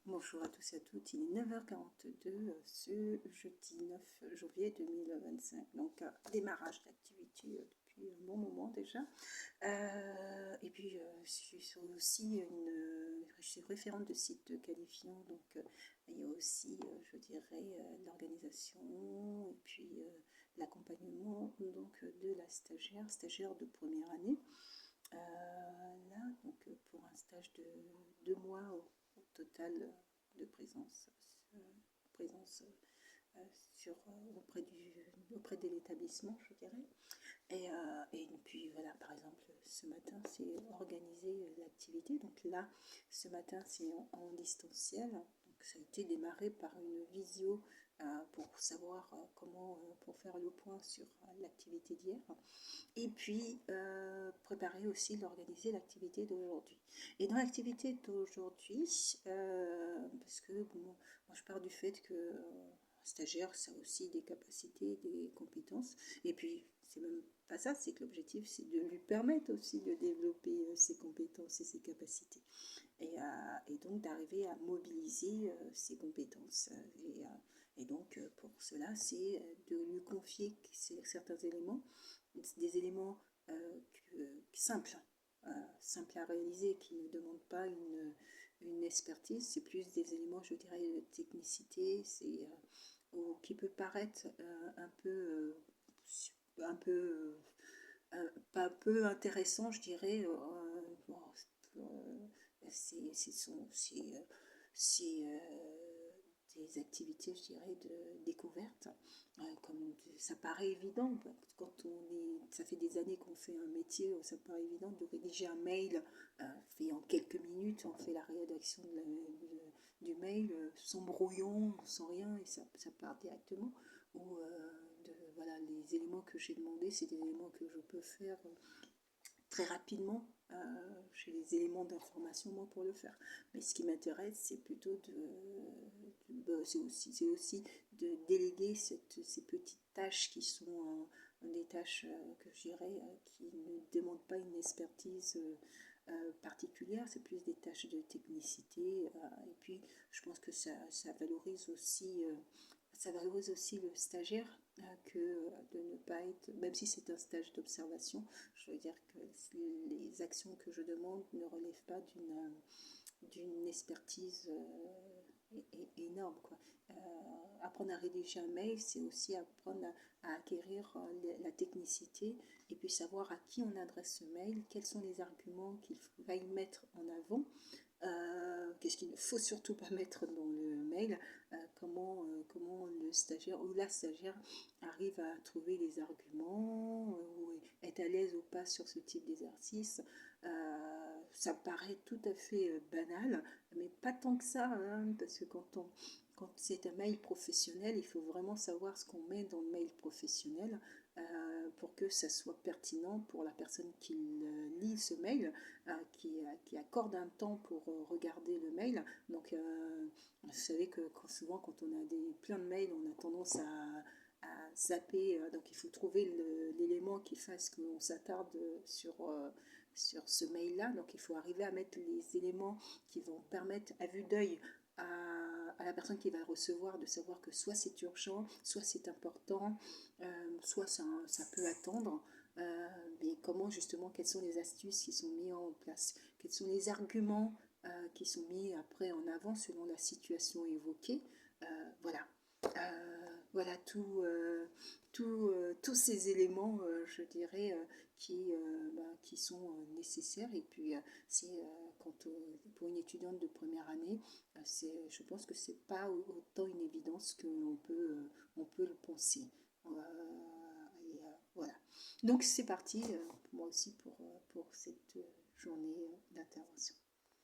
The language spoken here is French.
Bonjour à tous et à toutes, il est 9h42 ce jeudi 9 janvier 2025, donc démarrage d'activité depuis un bon moment déjà. Et puis je suis aussi je suis référente de site qualifiant, donc il y a aussi, je dirais, l'organisation et puis l'accompagnement donc de la stagiaire de première année. Là, donc pour un stage de 2 mois au total de présence auprès de l'établissement, je dirais. Et puis voilà, par exemple, ce matin, c'est organiser l'activité. Donc là, ce matin, c'est en distanciel. Donc ça a été démarré par une visio pour savoir pour faire le point sur l'activité d'hier. Et puis préparer aussi d'organiser l'activité d'aujourd'hui. Et dans l'activité d'aujourd'hui, parce que bon, moi je pars du fait que stagiaire, ça a aussi des capacités, des compétences, et puis c'est même pas ça, c'est que l'objectif c'est de lui permettre aussi de développer ses compétences et ses capacités, et donc d'arriver à mobiliser ses compétences. Et donc pour cela, c'est de lui confier certains éléments, des éléments simples, simples à réaliser, qui ne demandent pas une expertise, c'est plus des éléments, je dirais, de technicité, qui peut paraître un peu, pas peu intéressant, je dirais. Bon, c'est des activités, je dirais, de découverte. Comme ça paraît évident, quand ça fait des années qu'on fait un métier, ça paraît évident de rédiger un mail fait en quelques minutes, on fait la rédaction du mail sans brouillon, sans rien, et ça part directement. Ou voilà, les éléments que j'ai demandé, c'est des éléments que je peux faire très rapidement. J'ai les éléments d'information moi pour le faire, mais ce qui m'intéresse c'est plutôt c'est aussi de déléguer ces petites tâches qui sont des tâches que je dirais qui ne demandent pas une expertise particulière, c'est plus des tâches de technicité, et puis je pense que ça valorise aussi le stagiaire, que de ne pas être, même si c'est un stage d'observation, je veux dire que les actions que je demande ne relèvent pas d'une expertise énorme, quoi. Apprendre à rédiger un mail, c'est aussi apprendre à acquérir la technicité, et puis savoir à qui on adresse ce mail, quels sont les arguments qu'il va y mettre en avant, qu'est-ce qu'il ne faut surtout pas mettre dans le mail, comment le stagiaire ou la stagiaire arrive à trouver les arguments, ou est à l'aise ou pas sur ce type d'exercice. Ça paraît tout à fait banal, mais pas tant que ça, hein, parce que quand c'est un mail professionnel, il faut vraiment savoir ce qu'on met dans le mail professionnel, pour que ça soit pertinent pour la personne qui lit ce mail, qui accorde un temps pour regarder le mail. Donc vous savez que souvent quand on a plein de mails, on a tendance à zapper, donc il faut trouver l'élément qui fasse qu'on s'attarde sur ce mail-là. Donc il faut arriver à mettre les éléments qui vont permettre à vue d'œil à la personne qui va le recevoir de savoir que soit c'est urgent, soit c'est important, soit ça peut attendre. Mais comment justement, quelles sont les astuces qui sont mises en place, quels sont les arguments qui sont mis après en avant selon la situation évoquée. Voilà. Voilà tous ces éléments, je dirais, qui sont nécessaires. Et puis, pour une étudiante de première année, je pense que c'est pas autant une évidence on peut le penser. Voilà. Donc, c'est parti, moi aussi, pour cette journée d'intervention.